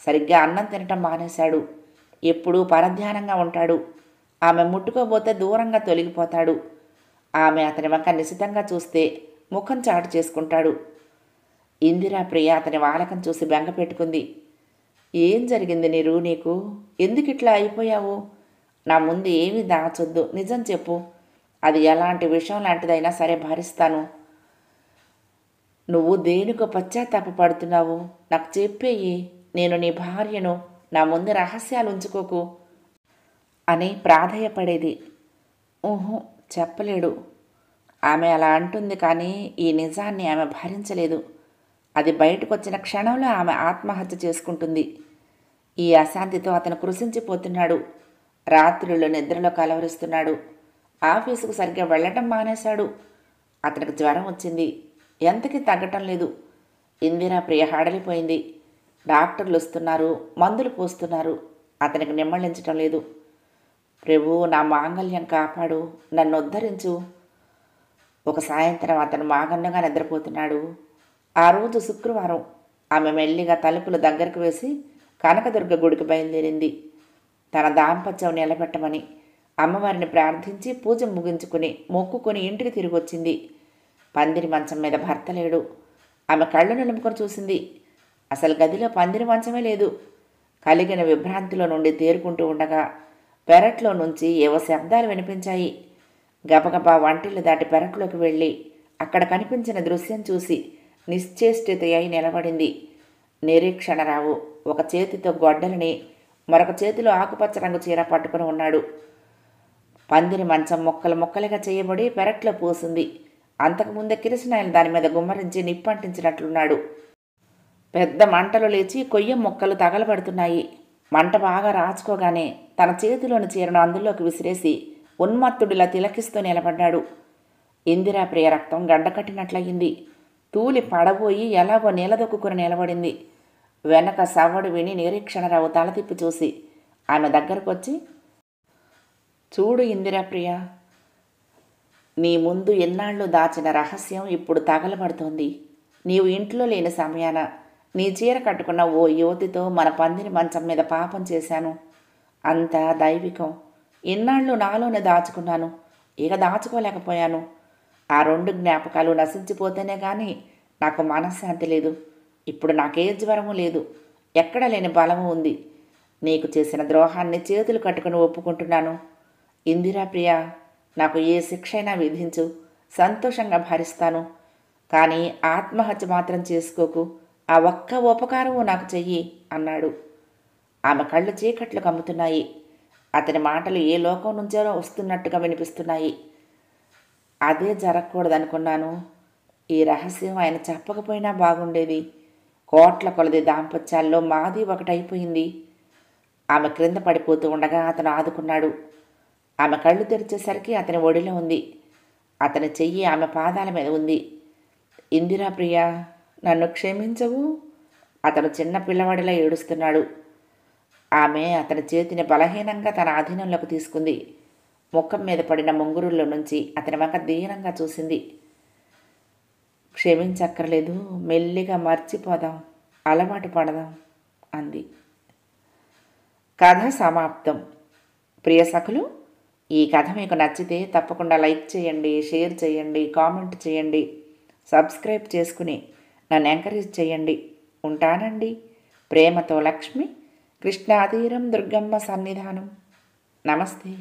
Speaker 1: సరిగ్గా అన్నం తినటం మానేశాడు. ఎప్పుడూ పరధ్యానంగా ఉంటాడు. ఆమె ముట్టుకోబోతే దూరంగా తొలగిపోతాడు. ఆమె అతని వంక నిశితంగా చూస్తే ముఖం చాటు చేసుకుంటాడు. ఇందిరాప్రియ అతని వాలకం చూసి బెంగ పెట్టుకుంది. ఏం జరిగింది నీరు నీకు? ఎందుకిట్లా అయిపోయావు? నా ముందు ఏమీ దాచొద్దు, నిజం చెప్పు. అది ఎలాంటి విషయం లాంటిదైనా సరే భరిస్తాను. నువ్వు దేనికో పశ్చాత్తాపడుతున్నావు, నాకు చెప్పేయి. నేను నీ భార్యను, నా ముందు రహస్యాలు ఉంచుకోకు అని ప్రాధేయపడేది. చెప్పలేడు. ఆమె అలా అంటుంది, కానీ ఈ నిజాన్ని ఆమె భరించలేదు. అది బయటకు వచ్చిన క్షణంలో ఆమె ఆత్మహత్య చేసుకుంటుంది. ఈ అశాంతితో అతను కృషించిపోతున్నాడు. రాత్రులు నిద్రలో కలవరిస్తున్నాడు. ఆఫీసుకు సరిగ్గా వెళ్ళటం మానేశాడు. అతనికి జ్వరం వచ్చింది. ఎంతకీ తగ్గటం లేదు. ఇందిరాప్రియ హడలిపోయింది. డాక్టర్లు వస్తున్నారు, మందులు పోస్తున్నారు. అతనికి నిమ్మళించటం లేదు. ప్రభు, నా మాంగళ్యం కాపాడు, నన్ను ఉద్ధరించు. ఒక సాయంత్రం అతను మాగన్నగా నిద్రపోతున్నాడు. ఆ రోజు శుక్రవారం. ఆమె మెల్లిగా తలుపులు దగ్గరకు వేసి కనకదుర్గ గుడికి బయలుదేరింది. తన దాంపత్యం నిలబెట్టమని అమ్మవారిని ప్రార్థించి పూజ ముగించుకుని మొక్కుకొని ఇంటికి తిరిగి వచ్చింది. పందిరి మంచం మీద భర్త లేడు. ఆమె కళ్ళు నిలుపుకొని చూసింది. అసలు గదిలో పందిరి మంచమే లేదు. కలిగిన విభ్రాంతిలో నుండి తేరుకుంటూ ఉండగా పెరట్లో నుంచి ఏవో శబ్దాలు వినిపించాయి. గబగబా వంటిల్లు దాటి పెరట్లోకి వెళ్ళి అక్కడ కనిపించిన దృశ్యం చూసి నిశ్చేష్టిత అయి నిలబడింది. నిరీక్షణరావు ఒక చేతితో గొడ్డలిని, మరొక చేతిలో ఆకుపచ్చ రంగు చీర పట్టుకుని ఉన్నాడు. పందిరి మంచం ముక్కలు ముక్కలుగా చేయబడి పెరట్లో పూసింది. అంతకుముందే కిరసనాయలు దాని మీద గుమ్మరించి నిప్పంటించినట్లున్నాడు. పెద్ద మంటలు లేచి కొయ్యం ముక్కలు తగలబడుతున్నాయి. మంట బాగా రాచుకోగానే తన చేతిలోని చీరను అందులోకి విసిరేసి ఉన్మత్తుడిలా తిలకిస్తూ నిలబడ్డాడు. ఇందిరాప్రియ రక్తం గడ్డకట్టినట్లయింది. తూలి పడబోయి ఎలాగో నీలదొక్కుని నిలబడింది. వెనక సవ్వడు విని నిరీక్షణరావు తల తిప్పి చూసి ఆమె దగ్గరకొచ్చి, చూడు ఇందిరాప్రియ, నీ ముందు ఎన్నాళ్ళు దాచిన రహస్యం ఇప్పుడు తగలబడుతోంది. నీవు ఇంట్లో లేని సమయాన నీ చీర కట్టుకున్న ఓ యువతితో మన పందిరి మంచం మీద పాపం చేశాను. అంతా దైవికం. ఇన్నాళ్ళు నాలోనే దాచుకున్నాను, ఇక దాచుకోలేకపోయాను. ఆ 2 జ్ఞాపకాలు నశించిపోతేనే కానీ నాకు మనశ్శాంతి లేదు. ఇప్పుడు నాకే జ్వరము లేదు, ఎక్కడ లేని బలము ఉంది. నీకు చేసిన ద్రోహాన్ని చేతులు కట్టుకుని ఒప్పుకుంటున్నాను. ఇందిరాప్రియ, నాకు ఏ శిక్షైనా విధించు, సంతోషంగా భరిస్తాను. కానీ ఆత్మహత్య మాత్రం చేసుకోకు. ఆ ఒక్క ఉపకారము నాకు చెయ్యి అన్నాడు. ఆమె కళ్ళు చీకట్లు కమ్ముతున్నాయి. అతని మాటలు ఏ లోకం నుంచో వస్తున్నట్టుగా వినిపిస్తున్నాయి. అదే జరగకూడదనుకున్నాను. ఈ రహస్యం ఆయన చెప్పకపోయినా బాగుండేది. కోట్ల కొలది దాంపత్యాల్లో మాది ఒకటైపోయింది. ఆమె క్రింద పడిపోతూ ఉండగా అతను ఆదుకున్నాడు. ఆమె కళ్ళు తెరిచేసరికి అతని ఒడిలో ఉంది. అతని చెయ్యి ఆమె పాదాల మీద ఉంది. ఇందిరాప్రియ, నన్ను క్షమించవు. అతను చిన్న పిల్లవాడిలా ఏడుస్తున్నాడు. ఆమె అతని చేతిని బలహీనంగా తన ఆధీనంలోకి తీసుకుంది. ముఖం మీద పడిన ముంగురుల్లో నుంచి అతని వంక దీనంగా చూసింది. క్షమించక్కర్లేదు, మెల్లిగా మర్చిపోదాం, అలవాటు పడదాం అంది. కథ సమాప్తం. ప్రియ సఖులు, ఈ కథ మీకు నచ్చితే తప్పకుండా లైక్ చేయండి, షేర్ చేయండి, కామెంట్ చేయండి, సబ్స్క్రైబ్ చేసుకుని నన్ను ఎంకరేజ్ చేయండి. ఉంటానండి. ప్రేమతో లక్ష్మి, కృష్ణాతీరం దుర్గమ్మ సన్నిధానం. నమస్తే.